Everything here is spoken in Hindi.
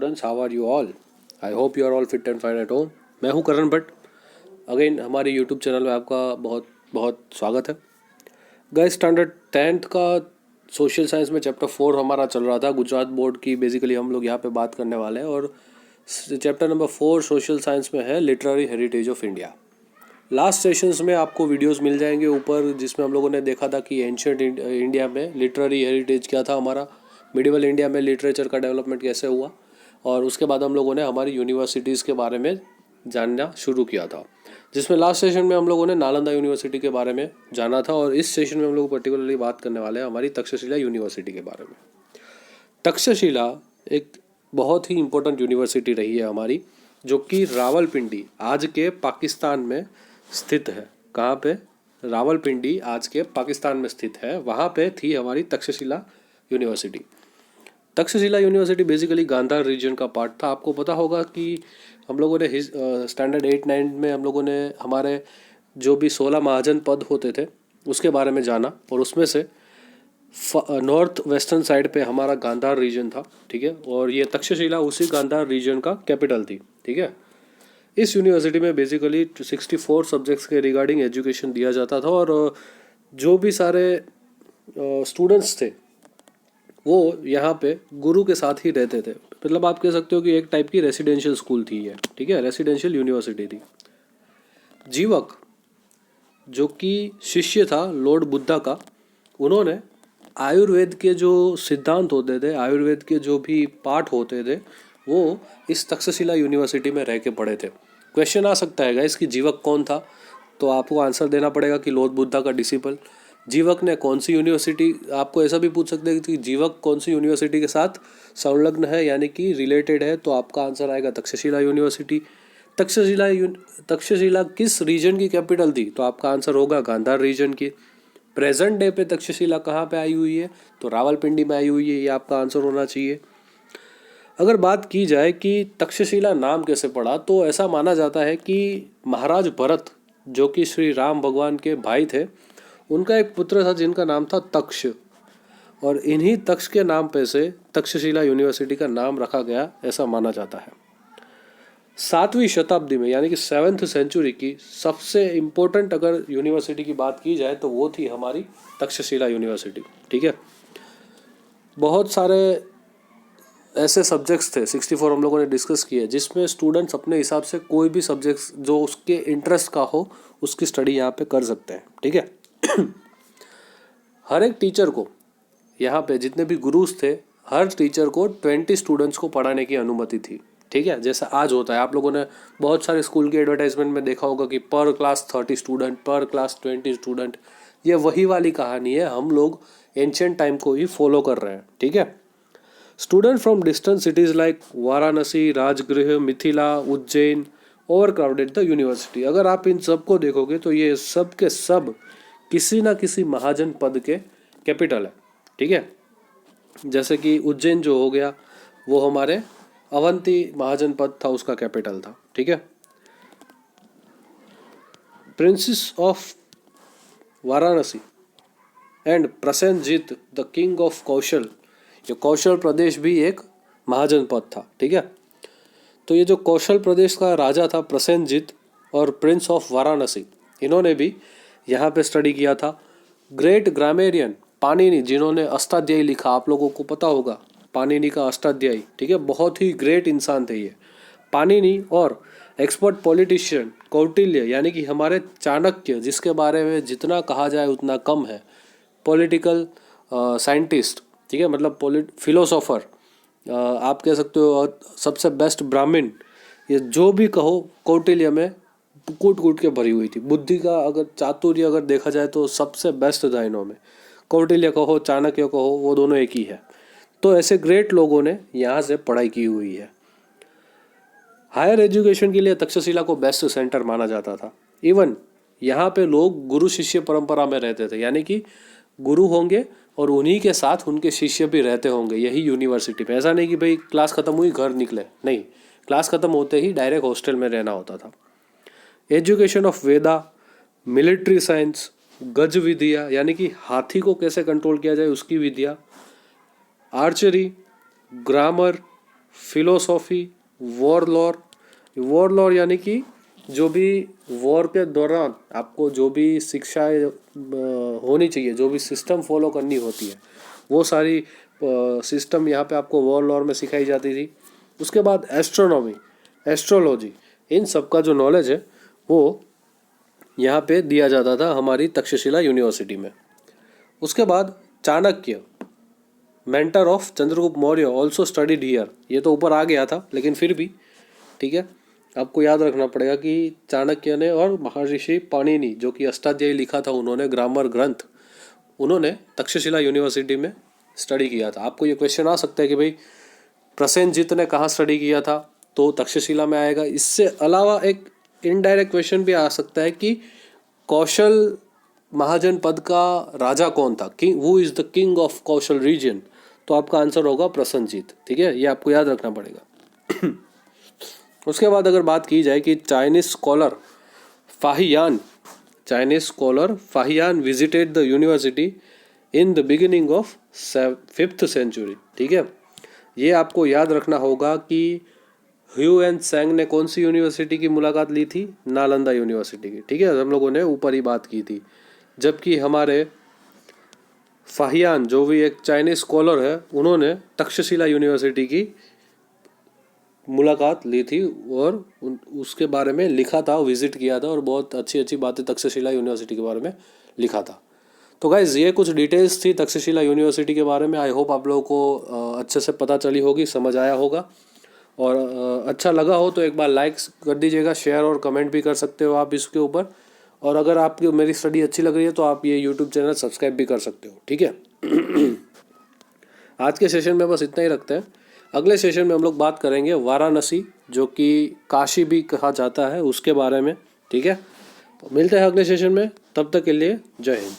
Students, how are you all? I hope you are all fit and fine at home. मैं हूं करण भट्ट। अगेन हमारे यूट्यूब चैनल में आपका बहुत बहुत स्वागत है। गाइस, स्टैंडर्ड 10th का सोशल साइंस में चैप्टर 4 हमारा चल रहा था। गुजरात बोर्ड की बेसिकली हम लोग यहाँ पे बात करने वाले हैं। और चैप्टर नंबर 4 सोशल साइंस में है literary heritage of India. Last sessions में आपको वीडियोस मिल जाएंगे ऊपर, जिसमें हम लोगों ने देखा था कि एंशियंट इंडिया में लिटरेरी हेरिटेज क्या था हमारा, मिडिवल इंडिया में लिटरेचर का डेवलपमेंट कैसे हुआ, और उसके बाद हम लोगों ने हमारी यूनिवर्सिटीज़ के बारे में जानना शुरू किया था, जिसमें लास्ट सेशन में हम लोगों ने नालंदा यूनिवर्सिटी के बारे में जाना था। और इस सेशन में हम लोग पर्टिकुलरली बात करने वाले हैं हमारी तक्षशिला यूनिवर्सिटी के बारे में। तक्षशिला एक बहुत ही इम्पोर्टेंट यूनिवर्सिटी रही है हमारी, जो कि रावलपिंडी आज के पाकिस्तान में स्थित है। कहाँ पे? रावलपिंडी आज के पाकिस्तान में स्थित है, वहाँ पे थी हमारी Takshashila university. Takshashila university basically Gandhara region का पार्ट था। आपको पता होगा कि हम लोगों ने स्टैंडर्ड 8-9 में हम लोगों ने हमारे जो भी 16 महाजन पद होते थे उसके बारे में जाना, और उसमें से नॉर्थ वेस्टर्न साइड पे हमारा गांधार रीजन था, ठीक है। और ये तक्षशिला उसी गांधार रीजन का कैपिटल थी, ठीक है। इस यूनिवर्सिटी में बेसिकली 64 सब्जेक्ट्स के रिगार्डिंग एजुकेशन दिया जाता था, और जो भी सारे स्टूडेंट्स थे वो यहाँ पे गुरु के साथ ही रहते थे। मतलब आप कह सकते हो कि एक टाइप की रेसिडेंशियल स्कूल थी ये, ठीक है, रेसिडेंशियल यूनिवर्सिटी थी। जीवक जो कि शिष्य था लॉर्ड बुद्धा का, उन्होंने आयुर्वेद के जो सिद्धांत होते थे, आयुर्वेद के जो भी पाठ होते थे, वो इस तक्षशिला यूनिवर्सिटी में रह के पढ़े थे। क्वेश्चन आ सकता है गाइस कि जीवक कौन था, तो आपको आंसर देना पड़ेगा कि लॉर्ड बुद्धा का डिसिपल। जीवक ने कौन सी यूनिवर्सिटी, आपको ऐसा भी पूछ सकते हैं कि जीवक कौन सी यूनिवर्सिटी के साथ संलग्न है, यानी कि रिलेटेड है, तो आपका आंसर आएगा तक्षशिला यूनिवर्सिटी। तक्षशिला किस रीजन की कैपिटल थी, तो आपका आंसर होगा गांधार रीजन की। प्रेजेंट डे पे तक्षशिला कहाँ पे आई हुई है, तो रावलपिंडी में आई हुई है, ये आपका आंसर होना चाहिए। अगर बात की जाए कि तक्षशिला नाम कैसे पड़ा, तो ऐसा माना जाता है कि महाराज भरत जो कि श्री राम भगवान के भाई थे, उनका एक पुत्र था जिनका नाम था तक्ष, और इन्हीं तक्ष के नाम पे से तक्षशिला यूनिवर्सिटी का नाम रखा गया, ऐसा माना जाता है। 7वीं शताब्दी में यानी कि 7th सेंचुरी की सबसे इम्पोर्टेंट अगर यूनिवर्सिटी की बात की जाए तो वो थी हमारी तक्षशिला यूनिवर्सिटी, ठीक है। बहुत सारे ऐसे सब्जेक्ट्स थे, 64 हम लोगों ने डिस्कस किए, जिसमें स्टूडेंट्स अपने हिसाब से कोई भी सब्जेक्ट्स जो उसके इंटरेस्ट का हो उसकी स्टडी यहाँ पे कर सकते हैं, ठीक है। हर एक टीचर को यहाँ पे जितने भी गुरुज थे, हर टीचर को 20 स्टूडेंट्स को पढ़ाने की अनुमति थी, ठीक है। जैसा आज होता है, आप लोगों ने बहुत सारे स्कूल के एडवर्टाइजमेंट में देखा होगा कि पर क्लास 30 स्टूडेंट, पर क्लास 20 स्टूडेंट। ये वही वाली कहानी है, हम लोग एंशियंट टाइम को ही फॉलो कर रहे हैं, ठीक है। Student from distant cities like Varanasi, Rajagriha, Mithila, Ujjain overcrowded the university. अगर आप इन सब को देखोगे तो ये सब के सब किसी ना किसी महाजन पद के कैपिटल है, ठीक है। जैसे कि उज्जैन जो हो गया, वो हमारे अवंती महाजन पद था, उसका कैपिटल था, ठीक है। Princess of Varanasi and Prasenjit the king of Kaushal, ये कौशल प्रदेश भी एक महाजन पद था, ठीक है। तो ये जो कौशल प्रदेश का राजा था प्रसेनजीत और प्रिंस ऑफ वाराणसी, इन्होंने भी यहाँ पे स्टडी किया था। ग्रेट ग्रामेरियन पाणिनि, जिन्होंने अष्टाध्यायी लिखा, आप लोगों को पता होगा पाणिनि का अष्टाध्यायी, ठीक है, बहुत ही ग्रेट इंसान थे ये पाणिनि। और एक्सपर्ट पॉलिटिशियन कौटिल्य, यानी कि हमारे चाणक्य, जिसके बारे में जितना कहा जाए उतना कम है, पॉलिटिकल साइंटिस्ट, ठीक है, मतलब फिलोसोफर, आप कह सकते हो। और सबसे बेस्ट ब्राह्मण, ये जो भी कहो, कौटिल्य में कूट कूट के भरी हुई थी बुद्धि का। अगर चातुर्य अगर देखा जाए तो सबसे बेस्ट था इनों में, कौटिल्य कहो चाणक्य कहो, वो दोनों एक ही है। तो ऐसे ग्रेट लोगों ने यहाँ से पढ़ाई की हुई है। हायर एजुकेशन के लिए तक्षशिला को बेस्ट सेंटर माना जाता था। इवन यहाँ पे लोग गुरु शिष्य परंपरा में रहते थे, यानी कि गुरु होंगे और उन्हीं के साथ उनके शिष्य भी रहते होंगे यही यूनिवर्सिटी में। ऐसा नहीं कि भाई क्लास ख़त्म हुई घर निकले, नहीं, क्लास ख़त्म होते ही डायरेक्ट हॉस्टल में रहना होता था। Education of Veda, military science, गज विद्या यानी कि हाथी को कैसे कंट्रोल किया जाए उसकी विद्या, archery, grammar, philosophy, war lore यानी कि जो भी वॉर के दौरान आपको जो भी शिक्षाएं होनी चाहिए, जो भी सिस्टम फॉलो करनी होती है, वो सारी सिस्टम यहाँ पे आपको वॉर लॉर में सिखाई जाती थी। उसके बाद एस्ट्रोनॉमी, एस्ट्रोलॉजी, इन सब का जो नॉलेज है वो यहाँ पे दिया जाता था हमारी तक्षशिला यूनिवर्सिटी में। उसके बाद Chanakya, mentor of Chandragupta Maurya, also studied here. ये तो ऊपर आ गया था लेकिन फिर भी ठीक है, आपको याद रखना पड़ेगा कि चाणक्य ने और महर्षि पाणिनि जो कि अष्टाध्यायी लिखा था उन्होंने, ग्रामर ग्रंथ, उन्होंने तक्षशिला यूनिवर्सिटी में स्टडी किया था। आपको ये क्वेश्चन आ सकता है कि भाई प्रसेनजीत ने कहाँ स्टडी किया था, तो तक्षशिला में आएगा। इससे अलावा एक इनडायरेक्ट क्वेश्चन भी आ सकता है कि कौशल महाजन पद का राजा कौन था, king, who is the king of Kosala region, तो आपका आंसर होगा प्रसेनजीत। ठीक है, ये आपको याद रखना पड़ेगा। उसके बाद अगर बात की जाए कि Chinese scholar Fahien visited the university in the beginning of 5th century. ठीक है, ये आपको याद रखना होगा कि ह्यू एन सेंग ने कौन सी यूनिवर्सिटी की मुलाकात ली थी, नालंदा यूनिवर्सिटी की। ठीक है, हम लोगों ने ऊपर ही बात की थी। जबकि हमारे फाहियान जो भी एक चाइनीज स्कॉलर है, उन्होंने तक्षशिला यूनिवर्सिटी की मुलाकात ली थी और उसके बारे में लिखा था, विजिट किया था और बहुत अच्छी अच्छी बातें तक्षशिला यूनिवर्सिटी के बारे में लिखा था। तो गाइज़ ये कुछ डिटेल्स थी तक्षशिला यूनिवर्सिटी के बारे में। आई होप आप लोगों को अच्छे से पता चली होगी, समझ आया होगा, और अच्छा लगा हो तो एक बार लाइक कर दीजिएगा, शेयर और कमेंट भी कर सकते हो आप इसके ऊपर। और अगर आपकी मेरी स्टडी अच्छी लग रही है तो आप ये यूट्यूब चैनल सब्सक्राइब भी कर सकते हो। ठीक है। आज के सेशन में बस इतना ही रखते हैं। अगले सेशन में हम लोग बात करेंगे वाराणसी, जो कि काशी भी कहा जाता है, उसके बारे में। ठीक है, तो मिलते हैं अगले सेशन में, तब तक के लिए जय हिंद।